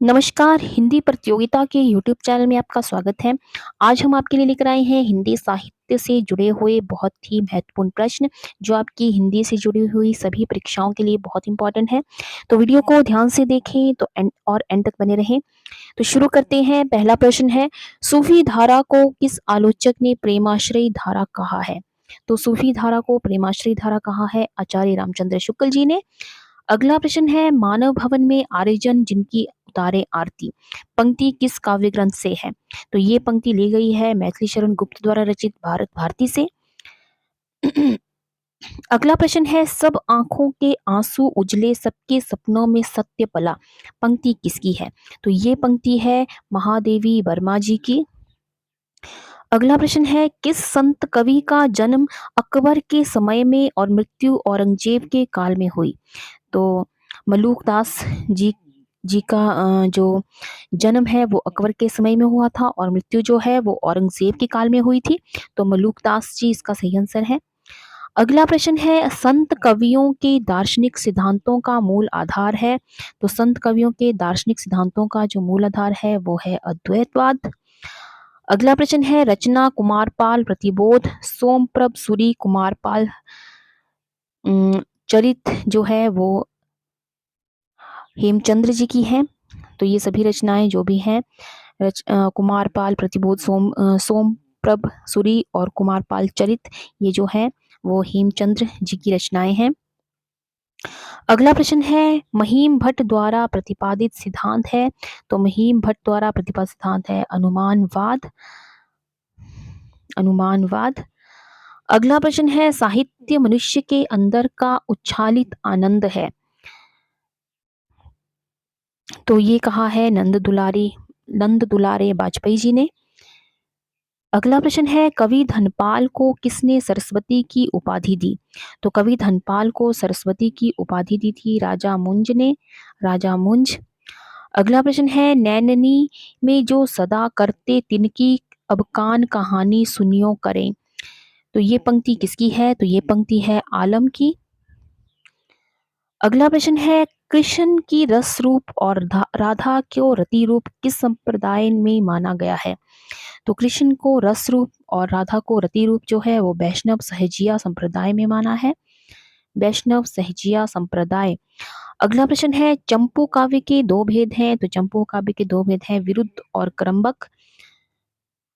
नमस्कार, हिंदी प्रतियोगिता के यूट्यूब चैनल में आपका स्वागत है। आज हम आपके लिए लेकर आए हैं हिंदी साहित्य से जुड़े हुए बहुत ही महत्वपूर्ण प्रश्न, जो आपकी हिंदी से जुड़ी हुई सभी परीक्षाओं के लिए बहुत इम्पोर्टेंट है। तो वीडियो को ध्यान से देखें तो एंड तक बने रहें। तो शुरू करते हैं। पहला प्रश्न है, सूफी धारा को किस आलोचक ने प्रेमाश्रयी धारा कहा है? तो सूफी धारा को प्रेमाश्रयी धारा कहा है आचार्य रामचंद्र शुक्ल जी ने। अगला प्रश्न है, मानव भवन में आर्यजन जिनकी उतारे आरती, पंक्ति किस काव्य ग्रंथ से है? तो ये पंक्ति ली गई है मैथिली शरण गुप्त द्वारा रचित भारत भारती से। अगला प्रश्न है, सब आंखों के आंसू उजले सबके सपनों में सत्य पला, पंक्ति किसकी है? तो ये पंक्ति है महादेवी वर्मा जी की। अगला प्रश्न है, किस संत कवि का जन्म अकबर के समय में और मृत्यु औरंगजेब के काल में हुई? तो मलूकदास जी जी का जो जन्म है वो अकबर के समय में हुआ था और मृत्यु जो है वो औरंगजेब के काल में हुई थी। तो मलूकदास जी इसका सही आंसर है। अगला प्रश्न है, संत कवियों के दार्शनिक सिद्धांतों का मूल आधार है? तो संत कवियों के दार्शनिक सिद्धांतों का जो मूल आधार है वो है अद्वैतवाद। अगला प्रश्न है, रचना कुमारपाल प्रतिबोध सोमप्रभ सूरी कुमारपाल चरित जो है वो हेमचंद्र जी की है। तो ये सभी रचनाएं जो भी हैं कुमारपाल प्रतिबोध सोमप्रभ सूरी और कुमारपाल चरित, ये जो है वो हेमचंद्र जी की रचनाएं हैं। अगला प्रश्न है, महीम भट्ट द्वारा प्रतिपादित सिद्धांत है? तो महीम भट्ट द्वारा प्रतिपादित सिद्धांत है अनुमानवाद। अनुमानवाद। अगला प्रश्न है, साहित्य मनुष्य के अंदर का उच्छालित आनंद है? तो ये कहा है नंद दुलारे वाजपेयी जी ने। अगला प्रश्न है, कवि धनपाल को किसने सरस्वती की उपाधि दी? तो कवि धनपाल को सरस्वती की उपाधि दी थी राजा मुंज ने। राजा मुंज। अगला प्रश्न है, नैननी में जो सदा करते तिनकी अब कान कहानी सुनियो करें, तो ये पंक्ति किसकी है? तो ये पंक्ति है आलम की। अगला प्रश्न है, कृष्ण की रस रूप और राधा को रति रूप किस संप्रदाय में माना गया है? तो कृष्ण को रस रूप और राधा को रति रूप जो है वो वैष्णव सहजिया संप्रदाय में माना है। वैष्णव सहजिया संप्रदाय। अगला प्रश्न है, चंपू काव्य के दो भेद हैं? तो चंपू काव्य के दो भेद हैं, विरुद्ध और क्रमबक।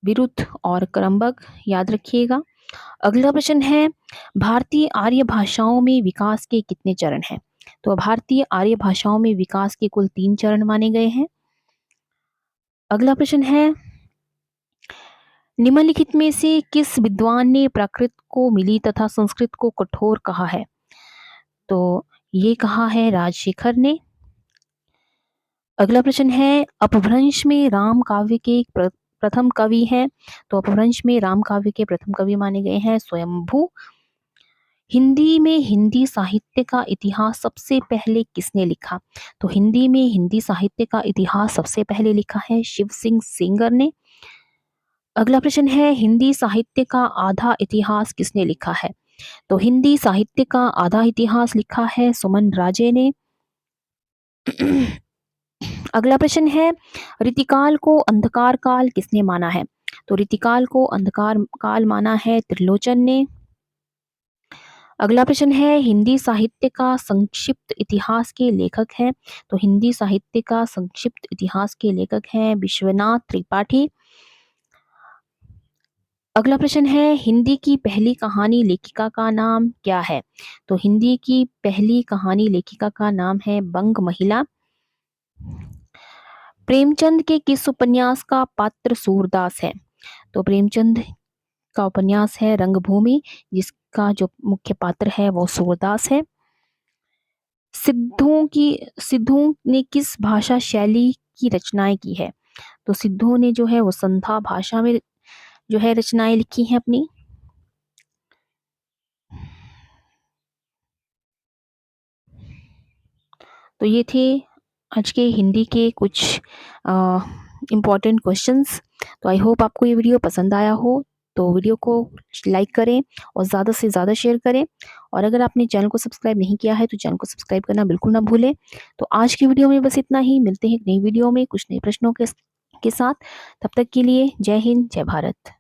विरुद्ध और क्रमबक, याद रखिएगा। अगला प्रश्न है, भारतीय आर्य भाषाओं में विकास के कितने चरण हैं? तो भारतीय आर्य भाषाओं में विकास के कुल 3 चरण माने गए हैं। अगला प्रश्न है, निम्नलिखित में से किस विद्वान ने प्राकृत को मिली तथा संस्कृत को कठोर कहा है? तो ये कहा है राजशेखर ने। अगला प्रश्न है, अपभ्रंश में राम काव्य के प्रथम कवि हैं? तो अपभ्रंश में राम काव्य के प्रथम कवि माने गए हैं स्वयंभू। हिंदी में हिंदी साहित्य का इतिहास सबसे पहले किसने लिखा? तो हिंदी में हिंदी साहित्य का इतिहास सबसे पहले लिखा है शिव सिंह सेंगर ने। अगला प्रश्न है, हिंदी साहित्य का आधा इतिहास किसने लिखा है? तो हिंदी साहित्य का आधा इतिहास लिखा है सुमन राजे ने। अगला प्रश्न है, रीतिकाल को अंधकार काल किसने माना है? तो रीतिकाल को अंधकार काल माना है त्रिलोचन ने। अगला प्रश्न है, हिंदी साहित्य का संक्षिप्त इतिहास के लेखक हैं? तो हिंदी साहित्य का संक्षिप्त इतिहास के लेखक हैं विश्वनाथ त्रिपाठी। अगला प्रश्न है, हिंदी की पहली कहानी लेखिका का नाम क्या है? तो हिंदी की पहली कहानी लेखिका का नाम है बंग महिला। प्रेमचंद के किस उपन्यास का पात्र सूरदास है? तो प्रेमचंद का उपन्यास है रंगभूमि, जिसका जो मुख्य पात्र है वो सूरदास है। सिद्धों ने किस भाषा शैली की रचनाएं की है? तो सिद्धों ने जो है वो संधा भाषा में जो है रचनाएं लिखी हैं अपनी। तो ये थे आज के हिंदी के कुछ इम्पोर्टेंट क्वेश्चंस। तो आई होप आपको ये वीडियो पसंद आया हो। तो वीडियो को लाइक करें और ज़्यादा से ज़्यादा शेयर करें। और अगर आपने चैनल को सब्सक्राइब नहीं किया है तो चैनल को सब्सक्राइब करना बिल्कुल ना भूलें। तो आज की वीडियो में बस इतना ही, मिलते हैं एक नई वीडियो में कुछ नए प्रश्नों के साथ। तब तक के लिए जय हिंद, जय भारत।